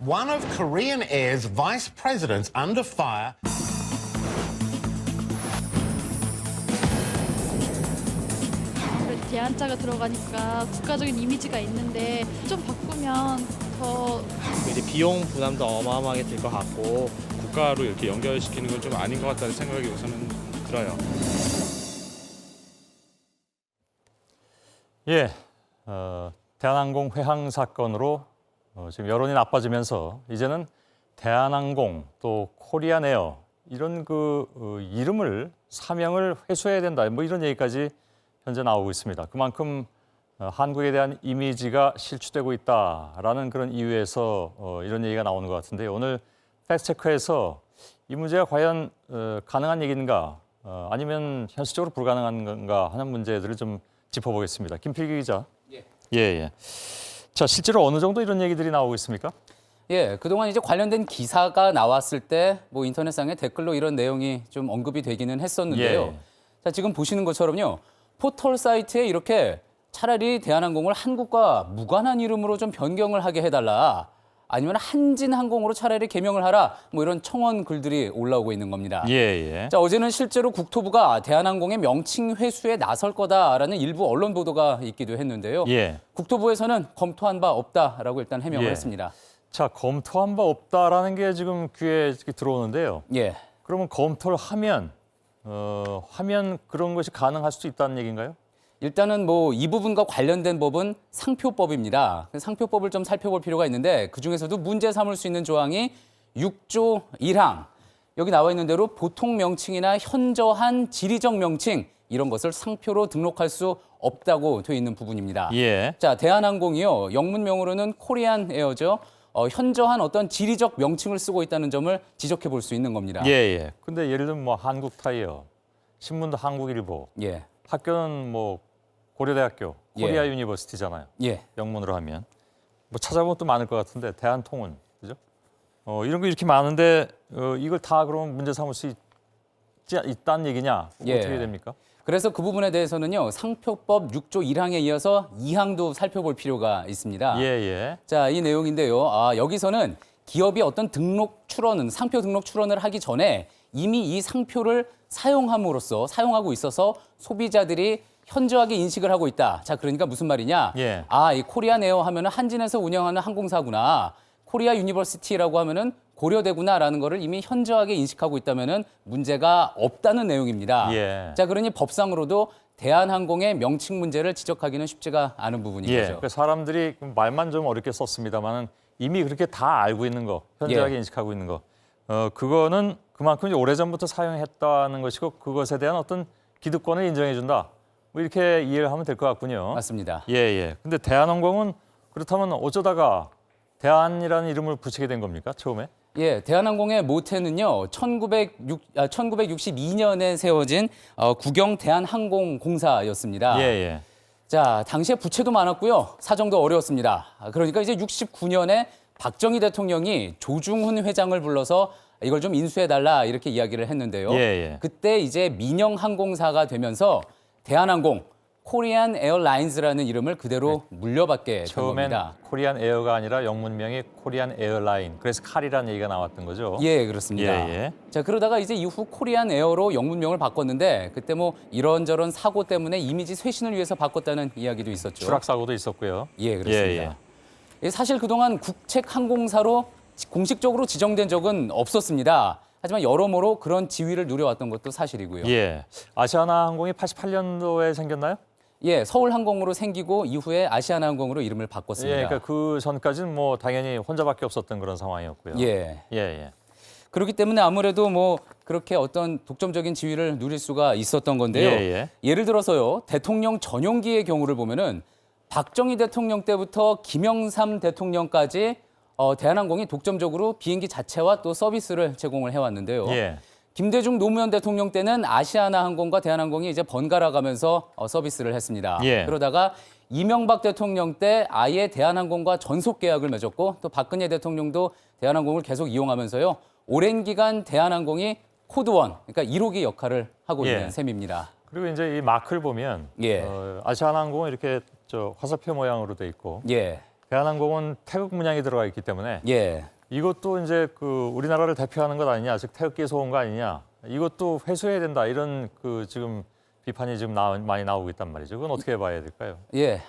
One of Korean Air's vice presidents under fire. 대한자가 들어가니까 국가적인 이미지가 있는데 좀 바꾸면 더 이제 비용 부담도 어마어마하게 될 것 같고 국가로 이렇게 연결시키는 건 좀 아닌 것 같다는 생각이 우선은 들어요. 예, 대한항공 회항 사건으로 지금 여론이 나빠지면서 이제는 대한항공 또 코리안에어 이런 이름을 사명을 회수해야 된다. 뭐 이런 얘기까지 현재 나오고 있습니다. 그만큼 한국에 대한 이미지가 실추되고 있다라는 그런 이유에서 이런 얘기가 나오는 것 같은데 오늘 팩트체크에서 이 문제가 과연 가능한 얘기인가 아니면 현실적으로 불가능한 건가 하는 문제들을 좀 짚어보겠습니다. 김필기 기자. 예. 자, 실제로 어느 정도 이런 얘기들이 나오고 있습니까? 예, 그동안 이제 관련된 기사가 나왔을 때 뭐 인터넷상에 댓글로 이런 내용이 좀 언급이 되기는 했었는데요. 예. 자, 지금 보시는 것처럼요. 포털 사이트에 이렇게 차라리 대한항공을 한국과 무관한 이름으로 좀 변경을 하게 해달라. 아니면 한진항공으로 차라리 개명을 하라. 뭐 이런 청원 글들이 올라오고 있는 겁니다. 예. 자, 어제는 실제로 국토부가 대한항공의 명칭 회수에 나설 거다라는 일부 언론 보도가 있기도 했는데요. 예. 국토부에서는 검토한 바 없다라고 일단 해명을 예. 했습니다. 자, 검토한 바 없다라는 게 지금 귀에 들어오는데요. 예. 그러면 검토를 하면 그런 것이 가능할 수도 있다는 얘기인가요? 일단은 뭐 이 부분과 관련된 법은 상표법입니다. 상표법을 좀 살펴볼 필요가 있는데 그중에서도 문제 삼을 수 있는 조항이 6조 1항. 여기 나와 있는 대로 보통 명칭이나 현저한 지리적 명칭 이런 것을 상표로 등록할 수 없다고 되어 있는 부분입니다. 예. 자, 대한항공이요. 영문명으로는 코리안 에어죠. 현저한 어떤 지리적 명칭을 쓰고 있다는 점을 지적해 볼 수 있는 겁니다. 예. 근데 예를 들면 뭐 한국 타이어, 신문도 한국일보, 예. 학교는 뭐 고려대학교, 코리아 유니버시티잖아요. 예. 영문으로 하면. 뭐 찾아보면 또 많을 것 같은데 대한통운, 그죠? 이런 거 이렇게 많은데 이걸 다 그러면 문제 삼을 수 있다는 얘기냐? 예. 어떻게 됩니까? 그래서 그 부분에 대해서는요. 상표법 6조 1항에 이어서 2항도 살펴볼 필요가 있습니다. 예. 자, 이 내용인데요. 여기서는 기업이 어떤 등록 출원은 상표 등록 출원을 하기 전에 이미 이 상표를 사용하고 있어서 소비자들이 현저하게 인식을 하고 있다. 자, 그러니까 무슨 말이냐? 예. 이 코리안 에어 하면은 한진에서 운영하는 항공사구나. 코리아 유니버시티라고 하면은 고려대구나라는 거를 이미 현저하게 인식하고 있다면은 문제가 없다는 내용입니다. 예. 자, 그러니 법상으로도 대한항공의 명칭 문제를 지적하기는 쉽지가 않은 부분인 예. 거죠. 그러니까 사람들이 말만 좀 어렵게 썼습니다만은 이미 그렇게 다 알고 있는 거, 현저하게 예. 인식하고 있는 거, 그거는 그만큼 이제 오래전부터 사용했다는 것이고 그것에 대한 어떤 기득권을 인정해준다. 뭐 이렇게 이해를 하면 될 것 같군요. 맞습니다. 예. 근데 대한항공은 그렇다면 어쩌다가 대한이라는 이름을 붙이게 된 겁니까? 처음에? 예, 대한항공의 모태는요, 1962년에 세워진 국영 대한항공공사였습니다. 예. 자, 당시에 부채도 많았고요, 사정도 어려웠습니다. 그러니까 이제 69년에 박정희 대통령이 조중훈 회장을 불러서 이걸 좀 인수해달라 이렇게 이야기를 했는데요. 예. 그때 이제 민영항공사가 되면서 대한항공, 코리안 에어라인즈라는 이름을 그대로 물려받게 된 처음엔 겁니다. 코리안 에어가 아니라 영문명이 코리안 에어라인. 그래서 칼이라는 얘기가 나왔던 거죠. 예, 그렇습니다. 예. 자, 그러다가 이제 이후 코리안 에어로 영문명을 바꿨는데 그때 뭐 이런저런 사고 때문에 이미지 쇄신을 위해서 바꿨다는 이야기도 있었죠. 추락 사고도 있었고요. 예, 그렇습니다. 사실 그동안 국책 항공사로 공식적으로 지정된 적은 없었습니다. 하지만 여러모로 그런 지위를 누려왔던 것도 사실이고요. 예. 아시아나항공이 88년도에 생겼나요? 예, 서울항공으로 생기고 이후에 아시아나항공으로 이름을 바꿨습니다. 예, 그러니까 그 전까지는 뭐 당연히 혼자밖에 없었던 그런 상황이었고요. 예. 그렇기 때문에 아무래도 뭐 그렇게 어떤 독점적인 지위를 누릴 수가 있었던 건데요. 예. 예를 들어서요, 대통령 전용기의 경우를 보면은 박정희 대통령 때부터 김영삼 대통령까지 대한항공이 독점적으로 비행기 자체와 또 서비스를 제공을 해왔는데요. 예. 김대중 노무현 대통령 때는 아시아나항공과 대한항공이 이제 번갈아 가면서 서비스를 했습니다. 예. 그러다가 이명박 대통령 때 아예 대한항공과 전속 계약을 맺었고 또 박근혜 대통령도 대한항공을 계속 이용하면서요. 오랜 기간 대한항공이 코드원, 그러니까 1호기 역할을 하고 예. 있는 셈입니다. 그리고 이제 이 마크를 보면 예. 아시아나항공은 이렇게 화살표 모양으로 돼 있고 예. 대한항공은 태극 문양이 들어가 있기 때문에 예. 이것도 이제 그 우리나라를 대표하는 것 아니냐, 즉 태극기에서 온 거 아니냐, 이것도 회수해야 된다 이런 그 지금 비판이 지금 많이 나오고 있단 말이죠. 그건 어떻게 봐야 될까요? 예.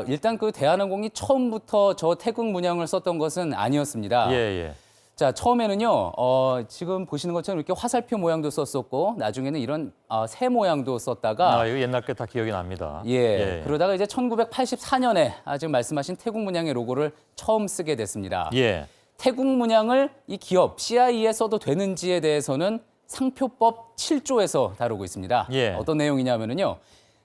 일단 그 대한항공이 처음부터 저 태극 문양을 썼던 것은 아니었습니다. 예, 예. 자, 처음에는요, 지금 보시는 것처럼 이렇게 화살표 모양도 썼었고, 나중에는 이런 새 모양도 썼다가, 이거 옛날 게 다 기억이 납니다. 예, 그러다가 이제 1984년에 지금 말씀하신 태국 문양의 로고를 처음 쓰게 됐습니다. 예. 태국 문양을 이 기업 CIE에 써도 되는지에 대해서는 상표법 7조에서 다루고 있습니다. 예. 어떤 내용이냐면요,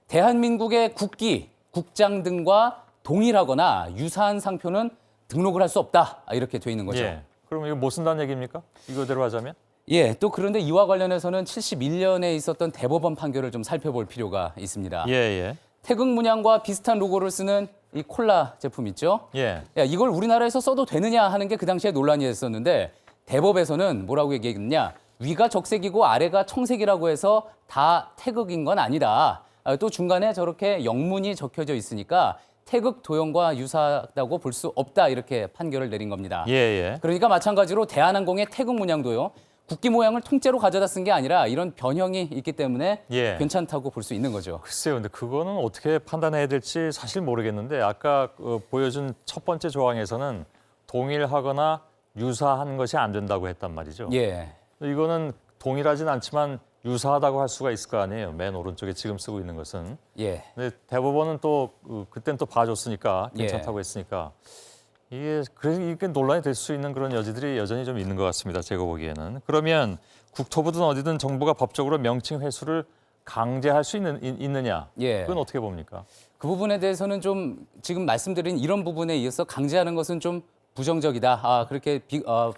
대한민국의 국기, 국장 등과 동일하거나 유사한 상표는 등록을 할 수 없다 이렇게 돼 있는 거죠. 예. 그럼 이거 못 쓴다는 얘기입니까? 이거대로 하자면? 예, 또 그런데 이와 관련해서는 71년에 있었던 대법원 판결을 좀 살펴볼 필요가 있습니다. 예, 예. 태극 문양과 비슷한 로고를 쓰는 이 콜라 제품 있죠? 예. 야, 이걸 우리나라에서 써도 되느냐 하는 게 그 당시에 논란이 됐었는데 대법에서는 뭐라고 얘기했느냐? 위가 적색이고 아래가 청색이라고 해서 다 태극인 건 아니다. 또 중간에 저렇게 영문이 적혀져 있으니까 태극 도형과 유사하다고 볼 수 없다 이렇게 판결을 내린 겁니다. 예, 예. 그러니까 마찬가지로 대한항공의 태극 문양도요. 국기 모양을 통째로 가져다 쓴 게 아니라 이런 변형이 있기 때문에 예. 괜찮다고 볼 수 있는 거죠. 글쎄요, 근데 그거는 어떻게 판단해야 될지 사실 모르겠는데 아까 보여준 첫 번째 조항에서는 동일하거나 유사한 것이 안 된다고 했단 말이죠. 예. 이거는 동일하진 않지만 유사하다고 할 수가 있을 거 아니에요. 맨 오른쪽에 지금 쓰고 있는 것은. 예. 근데 대법원은 또 그땐 또 봐줬으니까 예. 괜찮다고 했으니까 그래서 이게 논란이 될 수 있는 그런 여지들이 여전히 좀 있는 것 같습니다. 제가 보기에는. 그러면 국토부든 어디든 정부가 법적으로 명칭 회수를 강제할 수 있느냐? 예. 그건 어떻게 봅니까? 그 부분에 대해서는 좀 지금 말씀드린 이런 부분에 이어서 강제하는 것은 좀 부정적이다. 그렇게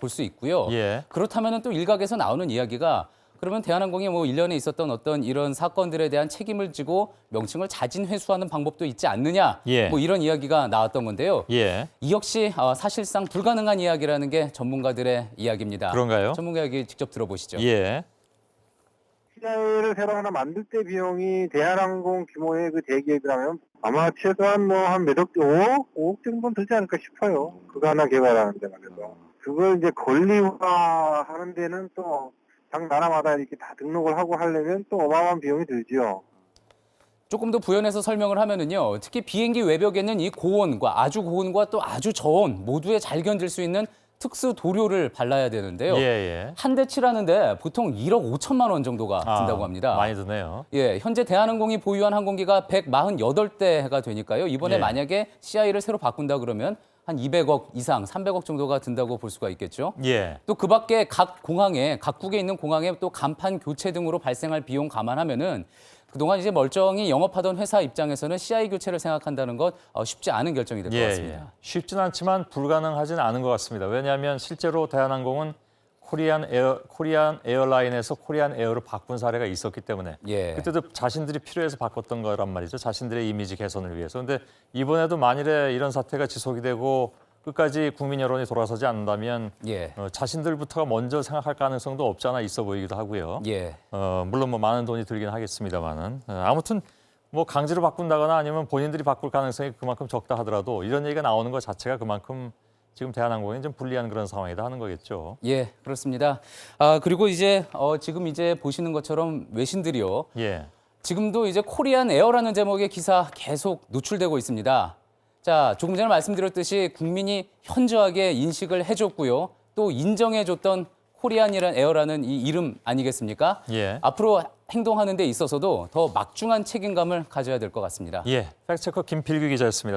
볼 수 있고요. 예. 그렇다면 또 일각에서 나오는 이야기가 그러면 대한항공이 뭐 일련에 있었던 어떤 이런 사건들에 대한 책임을 지고 명칭을 자진 회수하는 방법도 있지 않느냐. 예. 뭐 이런 이야기가 나왔던 건데요. 예. 이 역시 사실상 불가능한 이야기라는 게 전문가들의 이야기입니다. 그런가요? 전문가 얘기 직접 들어보시죠. 예. CI를 새로 하나 만들 때 비용이 대한항공 규모의 그 대기업이라면 아마 최소한 뭐 한 몇억, 5억 정도는 들지 않을까 싶어요. 그거 하나 개발하는 데 말이죠. 그걸 이제 권리화하는 데는 또 각 나라마다 이렇게 다 등록을 하고 하려면 또 어마어마한 비용이 들죠. 조금 더 부연해서 설명을 하면은요. 특히 비행기 외벽에는 이 고온과 아주 고온과 또 아주 저온 모두에 잘 견딜 수 있는 특수 도료를 발라야 되는데요. 예, 예. 한 대 칠하는데 보통 1억 5천만 원 정도가 든다고 합니다. 많이 드네요. 예, 현재 대한항공이 보유한 항공기가 148대가 되니까요. 이번에 예. 만약에 CI를 새로 바꾼다 그러면 한 200억 이상, 300억 정도가 든다고 볼 수가 있겠죠. 예. 또 그 밖에 각 공항에, 각국에 있는 공항에 또 간판 교체 등으로 발생할 비용 감안하면은 그동안 이제 멀쩡히 영업하던 회사 입장에서는 CI 교체를 생각한다는 것 쉽지 않은 결정이 될 것 같습니다. 예. 쉽진 않지만 불가능하진 않은 것 같습니다. 왜냐하면 실제로 대한항공은 코리안 에어라인에서 코리안 에어로 바꾼 사례가 있었기 때문에 예. 그때도 자신들이 필요해서 바꿨던 거란 말이죠. 자신들의 이미지 개선을 위해서. 그런데 이번에도 만일에 이런 사태가 지속이 되고 끝까지 국민 여론이 돌아서지 않는다면 예. 자신들부터가 먼저 생각할 가능성도 없지 않아 있어 보이기도 하고요. 예. 물론 뭐 많은 돈이 들긴 하겠습니다만은 아무튼 뭐 강제로 바꾼다거나 아니면 본인들이 바꿀 가능성이 그만큼 적다 하더라도 이런 얘기가 나오는 것 자체가 그만큼 지금 대한항공이 좀 불리한 그런 상황이다 하는 거겠죠. 예, 그렇습니다. 그리고 이제 지금 이제 보시는 것처럼 외신들이요. 예. 지금도 이제 코리안 에어라는 제목의 기사 계속 노출되고 있습니다. 자, 조금 전에 말씀드렸듯이 국민이 현저하게 인식을 해줬고요. 또 인정해줬던 코리안이란 에어라는 이 이름 아니겠습니까? 예. 앞으로 행동하는 데 있어서도 더 막중한 책임감을 가져야 될 것 같습니다. 예. 팩트체커 김필규 기자였습니다.